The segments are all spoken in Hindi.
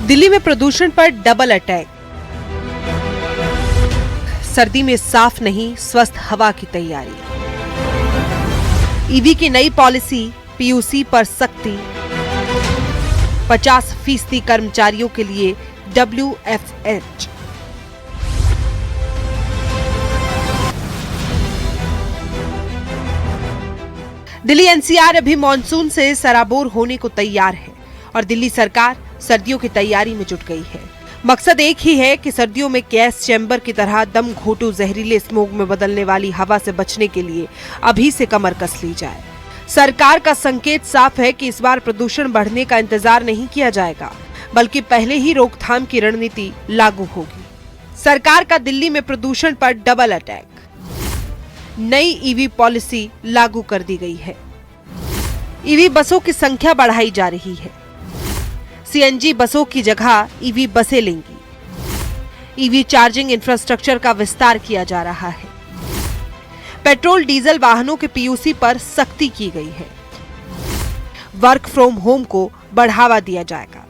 दिल्ली में प्रदूषण पर डबल अटैक। सर्दी में साफ नहीं स्वस्थ हवा की तैयारी। ईवी की नई पॉलिसी, पीयूसी पर सख्ती। 50% कर्मचारियों के लिए WFH। दिल्ली NCR अभी मानसून से सराबोर होने को तैयार है और दिल्ली सरकार सर्दियों की तैयारी में जुट गई है। मकसद एक ही है कि सर्दियों में गैस चैम्बर की तरह दम घोटू जहरीले स्मोक में बदलने वाली हवा से बचने के लिए अभी से कमर कस ली जाए। सरकार का संकेत साफ है कि इस बार प्रदूषण बढ़ने का इंतजार नहीं किया जाएगा, बल्कि पहले ही रोकथाम की रणनीति लागू होगी। सरकार का दिल्ली में प्रदूषण पर डबल अटैक। नई ईवी पॉलिसी लागू कर दी गई है। ईवी बसों की संख्या बढ़ाई जा रही है। CNG बसों की जगह ईवी बसें लेंगी। ईवी चार्जिंग इंफ्रास्ट्रक्चर का विस्तार किया जा रहा है। पेट्रोल डीजल वाहनों के पीयूसी पर सख्ती की गई है। वर्क फ्रॉम होम को बढ़ावा दिया जाएगा।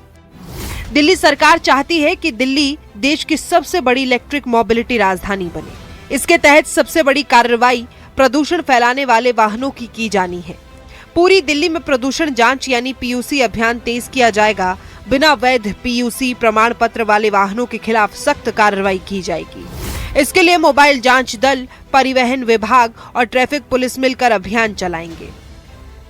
दिल्ली सरकार चाहती है कि दिल्ली देश की सबसे बड़ी इलेक्ट्रिक मोबिलिटी राजधानी बने। इसके तहत सबसे बड़ी कार्रवाई प्रदूषण फैलाने वाले वाहनों की जानी है। पूरी दिल्ली में प्रदूषण जांच यानी पीयूसी अभियान तेज किया जाएगा। बिना वैध पीयूसी प्रमाण पत्र वाले वाहनों के खिलाफ सख्त कार्रवाई की जाएगी। इसके लिए मोबाइल जांच दल, परिवहन विभाग और ट्रैफिक पुलिस मिलकर अभियान चलाएंगे।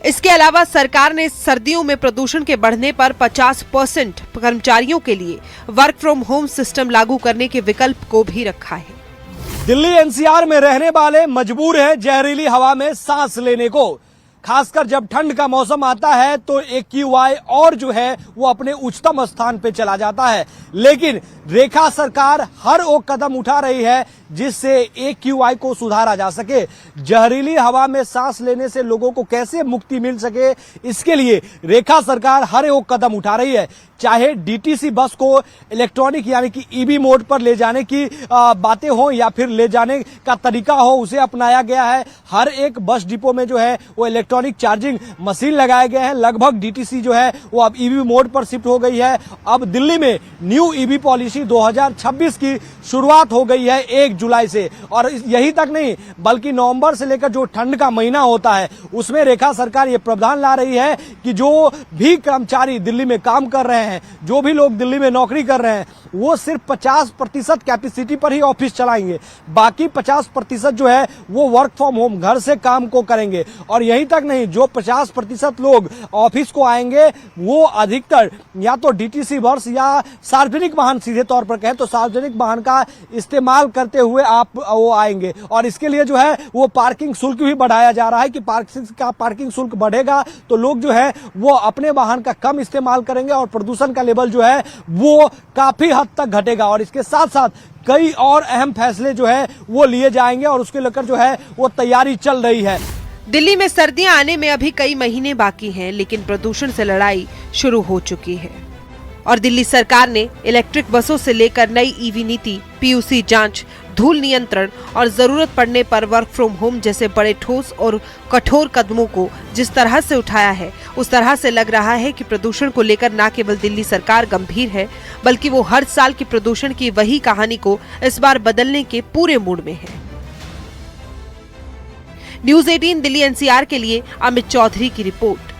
इसके अलावा सरकार ने सर्दियों में प्रदूषण के बढ़ने पर 50% कर्मचारियों के लिए वर्क फ्रॉम होम सिस्टम लागू करने के विकल्प को भी रखा है। दिल्ली NCR में रहने वाले मजबूर हैं जहरीली हवा में सांस लेने को। खासकर जब ठंड का मौसम आता है तो AQI और जो है वो अपने उच्चतम स्थान पे चला जाता है। लेकिन रेखा सरकार हर वो कदम उठा रही है जिससे AQI को सुधारा जा सके। जहरीली हवा में सांस लेने से लोगों को कैसे मुक्ति मिल सके, इसके लिए रेखा सरकार हर वो कदम उठा रही है। चाहे DTC बस को इलेक्ट्रॉनिक यानी कि EV मोड पर ले जाने की बातें हो या फिर ले जाने का तरीका हो, उसे अपनाया गया है। हर एक बस डिपो में जो है वो इलेक्ट्रॉनिक चार्जिंग मशीन लगाए गए हैं। लगभग DTC जो है वो अब EV मोड पर शिफ्ट हो गई है। अब दिल्ली में न्यू EV पॉलिसी 2026 की शुरुआत हो गई है 1 जुलाई से। और यही तक नहीं, बल्कि नवंबर से लेकर जो ठंड का महीना होता है उसमें रेखा सरकार ये प्रावधान ला रही है कि जो भी कर्मचारी दिल्ली में काम कर रहे हैं, जो भी लोग दिल्ली में नौकरी कर रहे हैं, वो सिर्फ 50% कैपेसिटी पर ही ऑफिस चलाएंगे। बाकी 50% जो है वो वर्क फ्रॉम होम घर से काम को करेंगे। और यही तक नहीं, जो 50% लोग ऑफिस को आएंगे वो अधिकतर या तो DTC बस या सार्वजनिक वाहन, सीधे तौर पर कहें तो सार्वजनिक वाहन का इस्तेमाल करते हुए आप वो आएंगे। और इसके लिए जो है वो पार्किंग शुल्क भी बढ़ाया जा रहा है कि पार्किंग शुल्क बढ़ेगा तो लोग जो है वो अपने वाहन का कम इस्तेमाल करेंगे और प्रदूषण का लेवल जो है वो काफी हद तक घटेगा। और इसके साथ साथ कई और अहम फैसले जो है वो लिए जाएंगे और उसके लेकर जो है वो तैयारी चल रही है। दिल्ली में सर्दियां आने में अभी कई महीने बाकी हैं, लेकिन प्रदूषण से लड़ाई शुरू हो चुकी है और दिल्ली सरकार ने इलेक्ट्रिक बसों से लेकर नई ईवी नीति, पीयूसी जांच, धूल नियंत्रण और जरूरत पड़ने पर वर्क फ्रॉम होम जैसे बड़े ठोस और कठोर कदमों को जिस तरह से उठाया है, उस तरह से लग रहा है कि प्रदूषण को लेकर न केवल दिल्ली सरकार गंभीर है, बल्कि वो हर साल की प्रदूषण की वही कहानी को इस बार बदलने के पूरे मूड में है। न्यूज़ 18 दिल्ली NCR के लिए अमित चौधरी की रिपोर्ट।